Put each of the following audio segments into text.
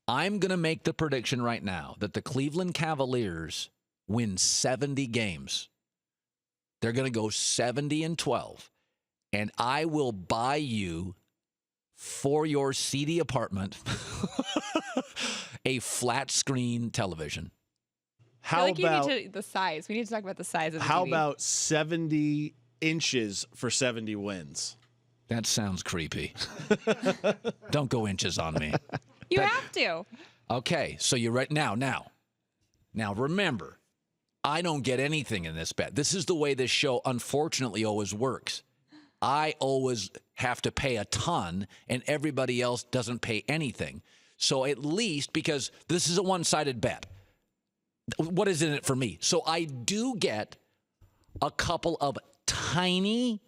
I'm going to make the prediction right now that the Cleveland Cavaliers win 70 games. They're going to go 70-12. And I will buy you, for your seedy apartment, a flat screen television. I feel like you need the size. We need to talk about the size of the TV. How about 70 inches for 70 wins? That sounds creepy. Don't go inches on me. You have to. Okay, so you're right now. Now, remember, I don't get anything in this bet. This is the way this show, unfortunately, always works. I always have to pay a ton, and everybody else doesn't pay anything. So at least, because this is a one-sided bet, what is in it for me? So I do get a couple of tiny,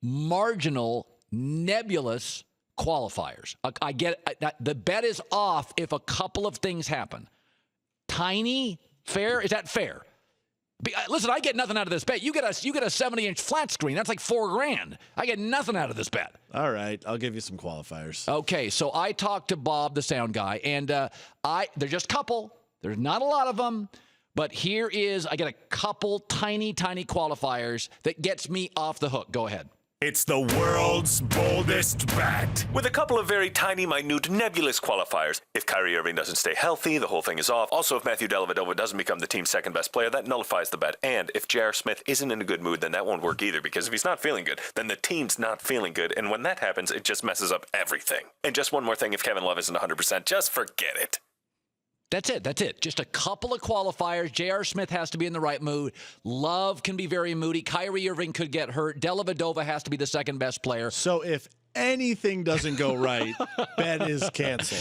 marginal, nebulous qualifiers. I get the bet is off if a couple of things happen. Tiny, fair? Is that fair? Listen, I get nothing out of this bet. You get a 70-inch flat screen. That's like $4,000. I get nothing out of this bet. All right, I'll give you some qualifiers. Okay, so I talked to Bob, the sound guy, and there's just a couple. There's not a lot of them, but I get a couple tiny qualifiers that gets me off the hook. Go ahead. It's the world's boldest bet. With a couple of very tiny, minute, nebulous qualifiers. If Kyrie Irving doesn't stay healthy, the whole thing is off. Also, if Matthew Dellavedova doesn't become the team's second best player, that nullifies the bet. And if J.R. Smith isn't in a good mood, then that won't work either, because if he's not feeling good, then the team's not feeling good. And when that happens, it just messes up everything. And just one more thing, if Kevin Love isn't 100%, just forget it. That's it. Just a couple of qualifiers. J.R. Smith has to be in the right mood. Love can be very moody. Kyrie Irving could get hurt. Dellavedova has to be the second best player. So if anything doesn't go right, bet is canceled.